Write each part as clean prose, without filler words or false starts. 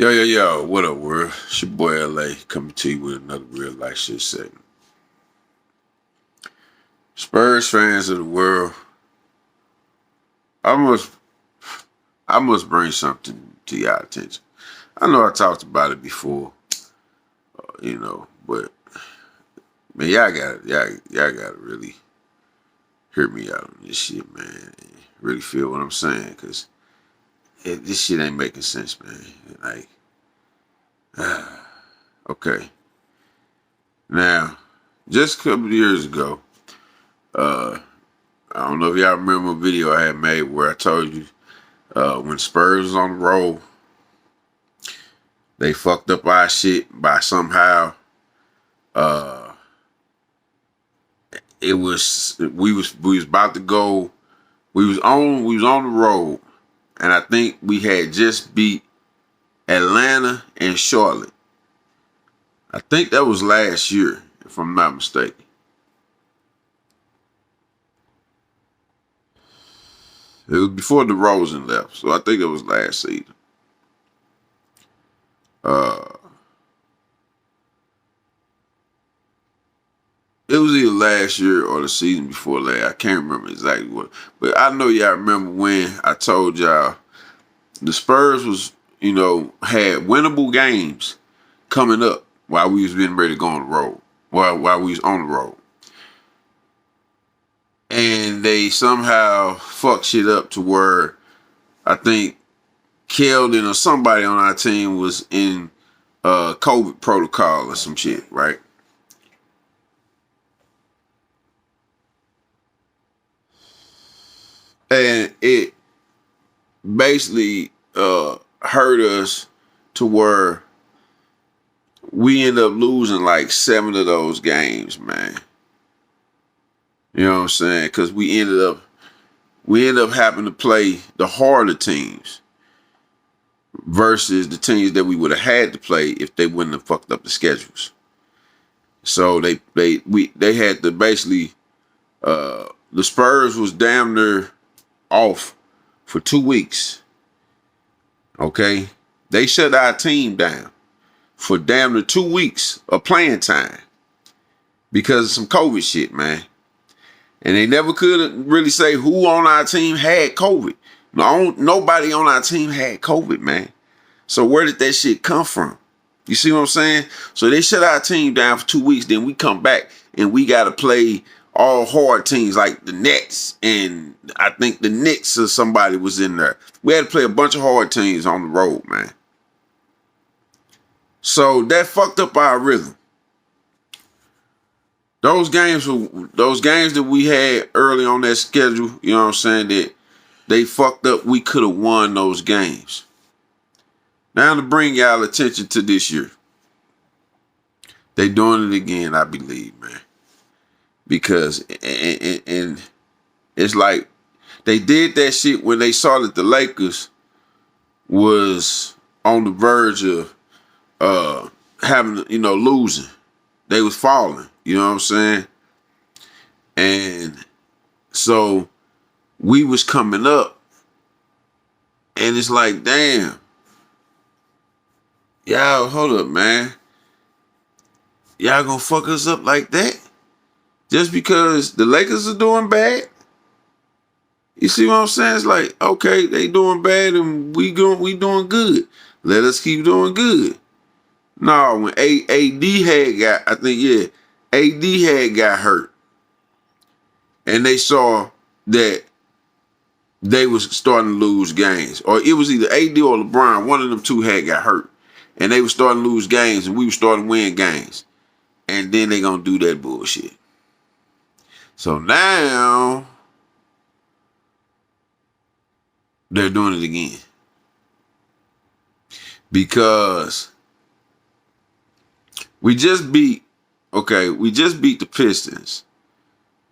Yo, what up, world? It's your boy LA coming to you with another real life shit segment. Spurs fans of the world, I must I must bring something to y'all attention. I know I talked about it before, but man, y'all gotta really hear me out on this shit, man. Really feel what I'm saying, cause this shit ain't making sense, man. Like, okay, now, just a couple of years ago, uh, I don't know if y'all remember a video I had made where I told you when Spurs was on the road, they fucked up our shit by somehow. Uh, we was about to go. We was on the road, and I think we had just beat Atlanta and Charlotte. I think that was last year, if I'm not mistaken. It was before DeRozan left, so I think it was last season. Uh, it was either last year or the season before last. I can't remember exactly what, but I know y'all remember when I told y'all the Spurs was, had winnable games coming up while we was getting ready to go on the road, while we was on the road, and they somehow fucked shit up to where I think Keldon or somebody on our team was in COVID protocol or some shit, right? And it basically hurt us to where we end up losing like 7 of those games, man. You know what I'm saying? Because we ended up having to play the harder teams versus the teams that we would have had to play if they wouldn't have fucked up the schedules. So they had to basically the Spurs was damn near off for 2 weeks. Okay, they shut our team down for damn near 2 weeks of playing time because of some COVID shit, man. And they never could really say who on our team had COVID. No, nobody on our team had COVID, man. So where did that shit come from? You see what I'm saying? So they shut our team down for 2 weeks. Then we come back and we got to play all hard teams like the Nets. And I think the Knicks or somebody was in there. We had to play a bunch of hard teams on the road, man. So that fucked up our rhythm. Those games that we had early on that schedule, you know what I'm saying, that they fucked up, we could have won those games. Now to bring y'all attention to this year. They doing it again, I believe, man. Because and it's like they did that shit when they saw that the Lakers was on the verge of having, losing. They was falling, you know what I'm saying? And so we was coming up and it's like, damn, y'all, hold up, man. Y'all gonna fuck us up like that? Just because the Lakers are doing bad? You see what I'm saying? It's like, okay, they doing bad and we doing good. Let us keep doing good. No, when AD had got, I think, yeah, AD had got hurt. And they saw that they was starting to lose games. Or it was either AD or LeBron. One of them two had got hurt. And they were starting to lose games and we were starting to win games. And then they gonna do that bullshit. So now they're doing it again. Because we just beat the Pistons.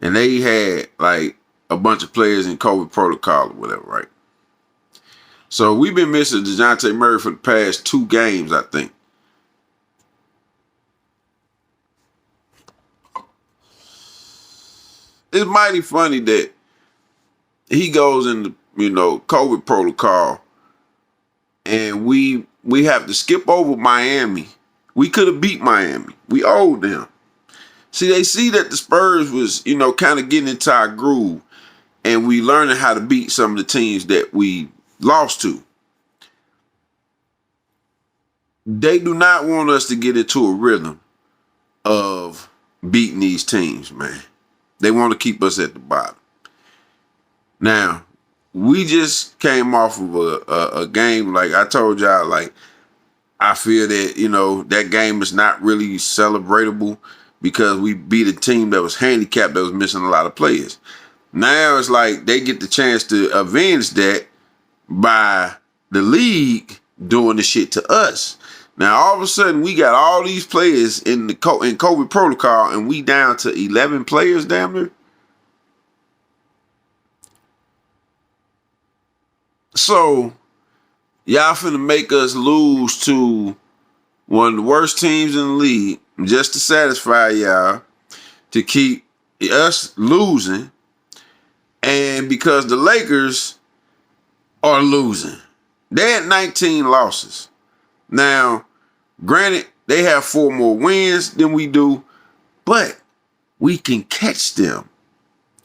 And they had like a bunch of players in COVID protocol or whatever, right? So we've been missing DeJounte Murray for the past 2 games, I think. It's mighty funny that he goes in the, COVID protocol and we we have to skip over Miami. We could have beat Miami. We owed them. See, they see that the Spurs was, kind of getting into our groove, and we learning how to beat some of the teams that we lost to. They do not want us to get into a rhythm of beating these teams, man. They want to keep us at the bottom. Now, we just came off of a game, like I told y'all, like, I feel that, that game is not really celebratable because we beat a team that was handicapped, that was missing a lot of players. Now it's like they get the chance to avenge that by the league doing the shit to us. Now, all of a sudden, we got all these players in COVID protocol, and we down to 11 players, damn near. So, y'all finna make us lose to one of the worst teams in the league just to satisfy y'all, to keep us losing, and because the Lakers are losing. They had 19 losses. Now, granted, they have 4 more wins than we do, but we can catch them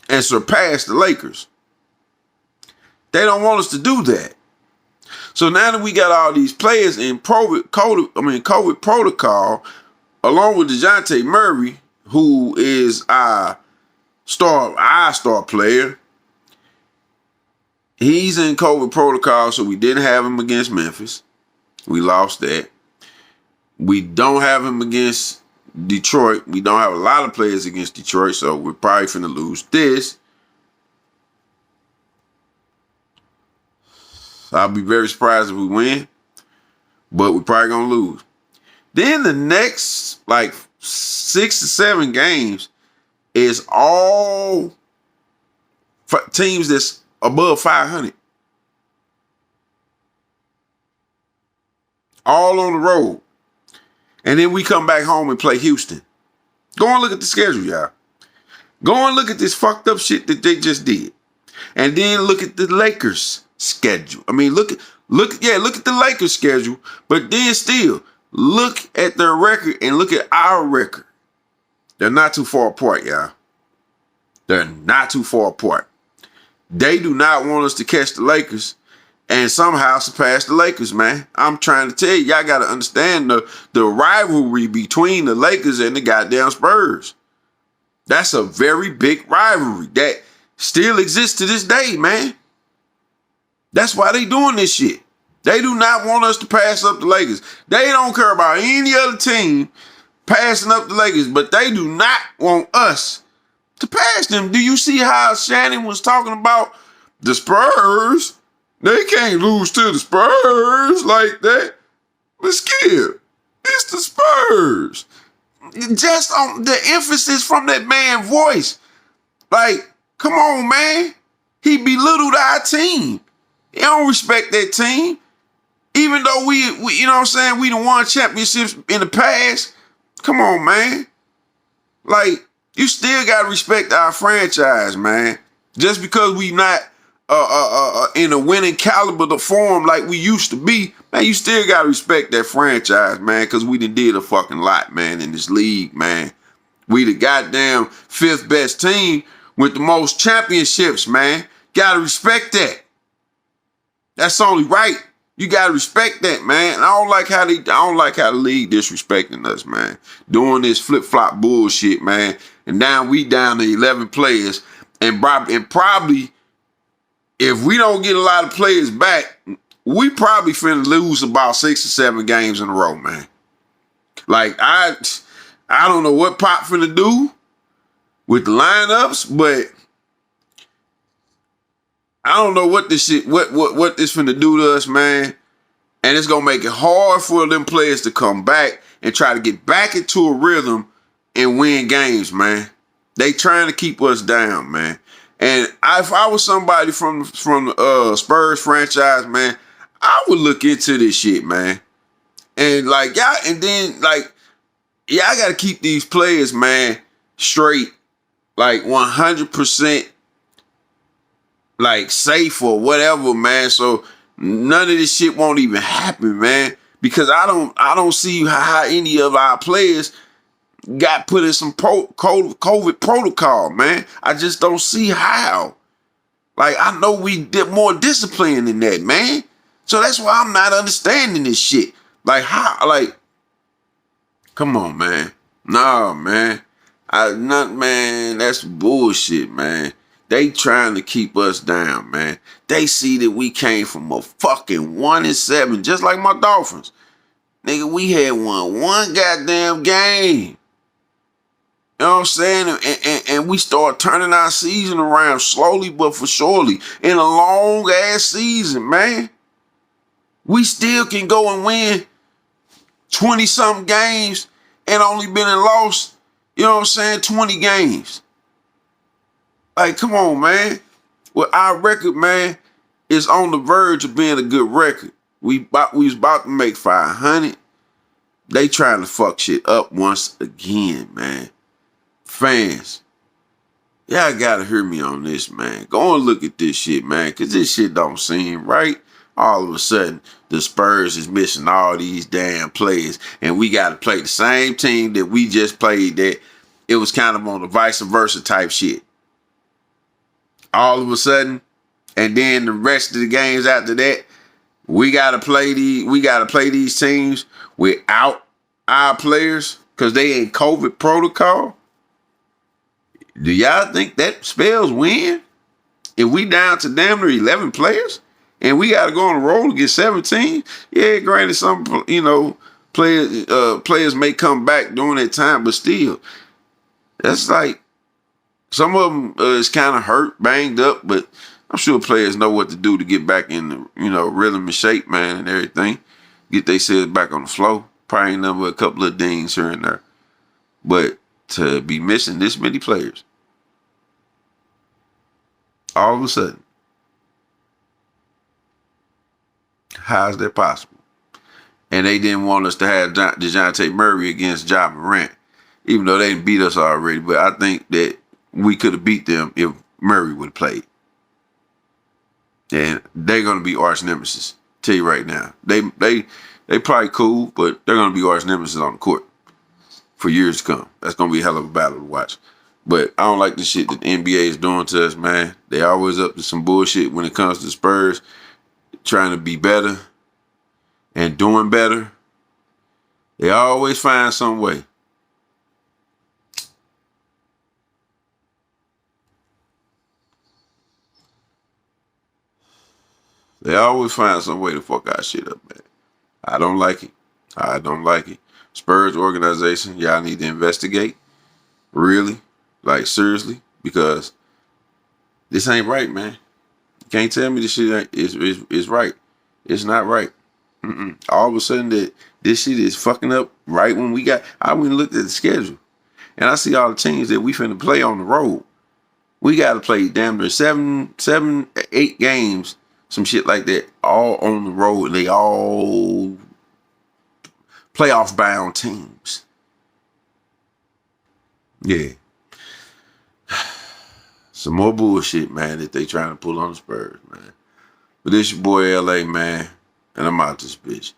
and surpass the Lakers. They don't want us to do that. So now that we got all these players in COVID protocol, along with DeJounte Murray, who is our star player, he's in COVID protocol, so we didn't have him against Memphis. We lost that. We don't have him against Detroit. We don't have a lot of players against Detroit, so we're probably finna lose this. I'll be very surprised if we win, but we're probably gonna lose. Then the next, 6 to 7 games is all teams that's above 500. All on the road. And then we come back home and play Houston. Go and look at the schedule, y'all. Go and look at this fucked up shit that they just did. And then look at the Lakers schedule. I mean, look at the Lakers schedule, but then still look at their record and look at our record. They're not too far apart, y'all. They're not too far apart. They do not want us to catch the Lakers and somehow surpass the Lakers, man. I'm trying to tell you, y'all got to understand the rivalry between the Lakers and the goddamn Spurs. That's a very big rivalry that still exists to this day, man. That's why they doing this shit. They do not want us to pass up the Lakers. They don't care about any other team passing up the Lakers, but they do not want us to pass them. Do you see how Shannon was talking about the Spurs? They can't lose to the Spurs like that. But Skip, it's the Spurs. Just on the emphasis from that man's voice. Like, come on, man. He belittled our team. He don't respect that team. Even though we you know what I'm saying, we done won championships in the past. Come on, man. Like, you still got to respect our franchise, man. Just because we not in a winning caliber to form like we used to be, man, you still got to respect that franchise, man, because we done did a fucking lot, man, in this league, man. We the goddamn 5th best team with the most championships, man. Got to respect that. That's only right. You gotta respect that, man. And I don't like how the league disrespecting us, man. Doing this flip-flop bullshit, man. And now we down to 11 players. And probably, if we don't get a lot of players back, we probably finna lose about 6 or 7 games in a row, man. Like, I don't know what Pop finna do with the lineups, but I don't know what this shit, what this finna do to us, man. And it's gonna make it hard for them players to come back and try to get back into a rhythm and win games, man. They trying to keep us down, man. And if I was somebody from Spurs franchise, man, I would look into this shit, man. And y'all gotta keep these players, man, straight, 100%. Safe or whatever, man. So none of this shit won't even happen, man. because I don't see how any of our players got put in some COVID protocol, man. I just don't see how. Like, I know we did more discipline than that, man. So that's why I'm not understanding this shit. Like, how, like, come on, man. Nah, man. Man, that's bullshit, man. They trying to keep us down, man. They see that we came from a fucking 1-7, just like my Dolphins. Nigga, we had won one goddamn game. You know what I'm saying? And we start turning our season around slowly but for surely in a long ass season, man. We still can go and win 20-something games and only been in loss, you know what I'm saying, 20 games. Like, come on, man. Well, our record, man, is on the verge of being a good record. We was about to make 500. They trying to fuck shit up once again, man. Fans, y'all gotta hear me on this, man. Go and look at this shit, man, because this shit don't seem right. All of a sudden, the Spurs is missing all these damn players, and we got to play the same team that we just played. That it was kind of on the vice versa type shit. All of a sudden, and then the rest of the games after that, we got to play these teams without our players because they in COVID protocol. Do y'all think that spells win? If we down to damn near 11 players and we got to go on a roll to get 17, yeah, granted, some players may come back during that time, but still, that's like some of them is kind of hurt, banged up, but I'm sure players know what to do to get back in the rhythm and shape, man, and everything. Get themselves back on the flow. Probably ain't nothing but a couple of dings here and there, but to be missing this many players all of a sudden, how is that possible? And they didn't want us to have DeJounte Murray against Ja Morant, even though they beat us already. But I think that we could have beat them if Murray would have played. And they're gonna be arch nemesis. Tell you right now, they probably cool, but they're gonna be arch nemesis on the court for years to come. That's gonna be a hell of a battle to watch. But I don't like the shit that the NBA is doing to us, man. They always up to some bullshit when it comes to Spurs, trying to be better and doing better. They always find some way. They always find some way to fuck our shit up, man. I don't like it. I don't like it. Spurs organization, y'all need to investigate. Really. Like, seriously. Because this ain't right, man. You can't tell me this shit is right. It's not right. All of a sudden, that this shit is fucking up right when I went and looked at the schedule. And I see all the teams that we finna play on the road. We got to play damn near 8 games, some shit like that, all on the road. And they all playoff bound teams. Yeah. Some more bullshit, man, that they trying to pull on the Spurs, man. But this your boy LA, man, and I'm out this bitch.